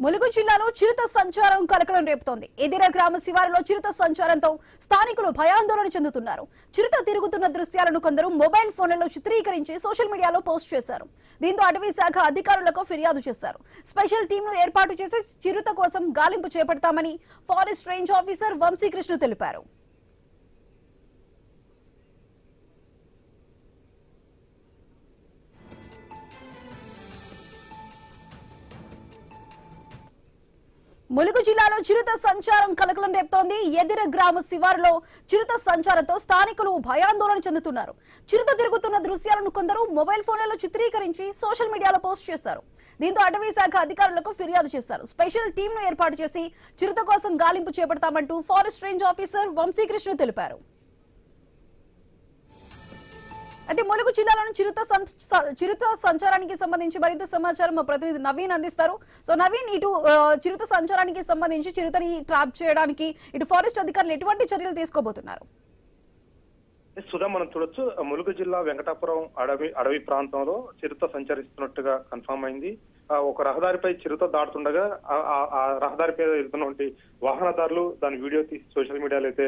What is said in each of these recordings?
ములుగు జిల్లాలో చిరుత సంచారం కలకలం రేపుతోంది. ఎదిర గ్రామ శివారులో చిరుత సంచారంతో స్థానికులు భయాందోళన చెందుతున్నారు. చిరుత తిరుగుతున్న దృశ్యాలను కొందరు మొబైల్ ఫోన్లలో చిత్రీకరించి సోషల్ మీడియాలో పోస్ట్ చేశారు. దీంతో అటవీ శాఖ అధికారులకు ఫిర్యాదు చేశారు. స్పెషల్ టీంను ఏర్పాటు చేసి చిరుత కోసం గాలింపు చేపడతామని ఫారెస్ట్ రేంజ్ ఆఫీసర్ వంశీకృష్ణ తెలిపారు. ములుగు జిల్లాలో చిరుత సంచారం కలకలం రేపుతోంది. ఎదిర గ్రామ శివారులో చిరుత సంచారంతో స్థానికులు భయాందోళన చెందుతున్నారు. చిరుత తిరుగుతున్న దృశ్యాలను కొందరు మొబైల్ ఫోన్లలో చిత్రీకరించి సోషల్ మీడియాలో పోస్ట్ చేశారు. దీంతో అటవీ శాఖ అధికారులకు ఫిర్యాదు చేశారు. స్పెషల్ టీంను ఏర్పాటు చేసి చిరుత కోసం గాలింపు చేపడతామంటూ ఫారెస్ట్ రేంజ్ ఆఫీసర్ వంశీకృష్ణ తెలిపారు. అయితే ములుగు జిల్లాలోని చిరుత సంచారానికి సంబంధించి మరింత సమాచారం మా ప్రతినిధి నవీన్ అందిస్తారు. సో నవీన్, ఇటు చిరుత సంచారానికి సంబంధించి చిరుతని ట్రాప్ చేయడానికి ఇటు ఫారెస్ట్ అధికారులు ఎటువంటి చర్యలు తీసుకోబోతున్నారు? సుధా, మనం చూడొచ్చు, ములుగు జిల్లా వెంకటాపురం అడవి ప్రాంతంలో చిరుత సంచరిస్తున్నట్టుగా కన్ఫర్మ్ అయింది. ఒక రహదారిపై చిరుత దాటుతుండగా ఆ రహదారిపై వెళ్తున్నటువంటి వాహనదారులు దాని వీడియో తీసి సోషల్ మీడియాలో అయితే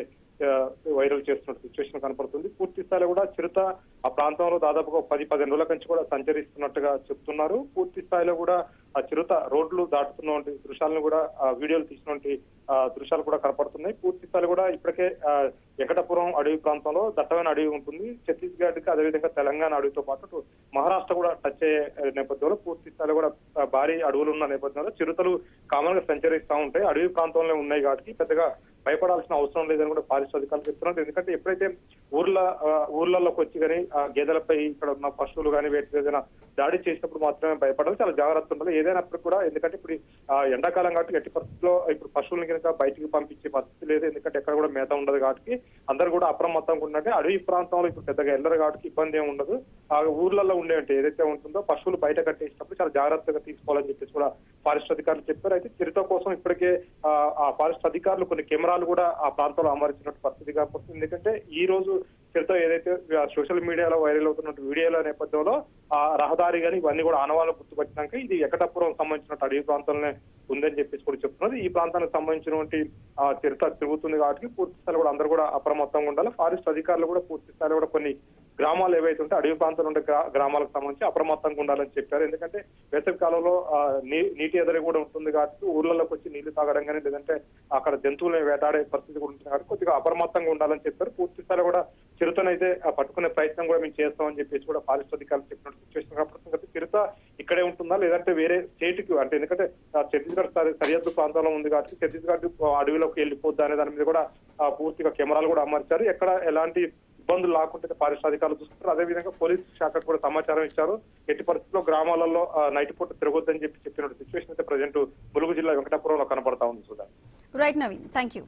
వైరల్ చేస్తున్న సిచ్యువేషన్ కనపడుతుంది. పూర్తి స్థాయిలో కూడా చిరుత ఆ ప్రాంతంలో దాదాపుగా 10-15 రోజుల నుంచి కూడా సంచరిస్తున్నట్టుగా చెప్తున్నారు. పూర్తి స్థాయిలో కూడా ఆ చిరుత రోడ్లు దాటుతున్నటువంటి దృశ్యాలను కూడా వీడియోలు తీసినటువంటి దృశ్యాలు కూడా కనపడుతున్నాయి. పూర్తి స్థాయిలో కూడా ఇప్పటికే వెంకటాపురం అడవి ప్రాంతంలో దట్టమైన అడవి ఉంటుంది. ఛత్తీస్గఢ్ కి అదేవిధంగా తెలంగాణ అడవితో పాటు మహారాష్ట్ర కూడా టచ్ అయ్యే నేపథ్యంలో పూర్తి స్థాయిలో కూడా భారీ అడవులు ఉన్న నేపథ్యంలో చిరుతలు కామన్ గా సంచరిస్తూ ఉంటాయి. అడవి ప్రాంతంలో ఉన్నాయి కాబట్టి పెద్దగా భయపడాల్సిన అవసరం లేదని కూడా ఫారెస్ట్ అధికారులు చెప్తున్నారు. ఎందుకంటే ఎప్పుడైతే ఊర్లలోకి వచ్చి కానీ ఆ గేదెలపై ఇక్కడ ఉన్న పశువులు కానీ వేటి ఏదైనా దాడి చేసినప్పుడు మాత్రమే భయపడాలి. చాలా జాగ్రత్త ఉండాలి ఏదైనప్పుడు కూడా. ఎందుకంటే ఇప్పుడు ఎండాకాలం కాబట్టి ఎట్టి పరిస్థితుల్లో ఇప్పుడు పశువులను కనుక బయటికి పంపించే పరిస్థితి లేదు. ఎందుకంటే ఎక్కడ కూడా మేత ఉండదు కాబట్టి అందరూ కూడా అప్రమత్తంగా ఉన్నట్టే. అడవి ప్రాంతంలో ఇప్పుడు పెద్దగా వెళ్ళరు కాబట్టి ఇబ్బంది ఏమి ఉండదు. ఆ ఊర్లలో ఉండేవంటి ఏదైతే ఉంటుందో పశువులు బయట కట్టేసినప్పుడు చాలా జాగ్రత్తగా తీసుకోవాలని చెప్పేసి కూడా ఫారెస్ట్ అధికారులు చెప్పారు. అయితే చిరుత కోసం ఇప్పటికే ఆ ఫారెస్ట్ అధికారులు కొన్ని కెమెరాలు కూడా ఆ ప్రాంతంలో అమర్చినట్టు పరిస్థితి కనపడుతుంది. ఎందుకంటే ఈ రోజు చిరుత ఏదైతే సోషల్ మీడియాలో వైరల్ అవుతున్న వీడియోల నేపథ్యంలో ఆ రహదారి కానీ ఇవన్నీ కూడా ఆనవాళ్ళు గుర్తుపట్టినాక ఇది వెంకటాపురం సంబంధించినట్టు అడవి ప్రాంతంలోనే ఉందని చెప్పేసి కూడా చెప్తున్నది. ఈ ప్రాంతానికి సంబంధించినటువంటి చిరుత తిరుగుతుంది కాబట్టి పూర్తి స్థాయిలో కూడా అందరూ కూడా అప్రమత్తంగా ఉండాలి. ఫారెస్ట్ అధికారులు కూడా పూర్తి స్థాయిలో కూడా కొన్ని గ్రామాలు ఏవైతే ఉంటే అడవి ప్రాంతంలో ఉండే గ్రామాలకు సంబంధించి అప్రమత్తంగా ఉండాలని చెప్పారు. ఎందుకంటే వేసవి కాలంలో నీటి ఎదరి కూడా ఉంటుంది కాబట్టి ఊర్లలోకి వచ్చి నీళ్లు తాగడం కానీ లేదంటే అక్కడ జంతువులను వేటాడే పరిస్థితి కూడా ఉంటుంది కాబట్టి కొద్దిగా అప్రమత్తంగా ఉండాలని చెప్పారు. పూర్తి స్థాయిలో కూడా చిరుతనైతే పట్టుకునే ప్రయత్నం కూడా మేము చేస్తామని చెప్పేసి కూడా ఫారెస్ట్ అధికారులు చెప్పినట్టు సిచ్యువేషన్ కాబట్టి చిరుత ఇక్కడే ఉంటుందా లేదంటే వేరే స్టేట్ కి అంటే ఎందుకంటే ఛత్తీస్గఢ్ సరిహద్దు ప్రాంతంలో ఉంది కాబట్టి ఛత్తీస్గఢ్ అడవిలోకి వెళ్ళిపోద్దా అనే దాని మీద కూడా పూర్తిగా కెమెరాలు కూడా అమర్చారు. ఎక్కడ ఎలాంటి ఇబ్బందులు లేకుంటే ఫారెస్ట్ అధికారులు చూస్తున్నారు. అదేవిధంగా పోలీస్ శాఖకు కూడా సమాచారం ఇచ్చారు. ఎట్టి పరిస్థితుల్లో గ్రామాలలో నైట్ పూట తిరగొద్దని చెప్పిన సిచ్యువేషన్ అయితే ప్రజెంట్ ములుగు జిల్లా వెంకటాపురంలో కనబడతా ఉంది. Sudha. Right Naveen, thank you.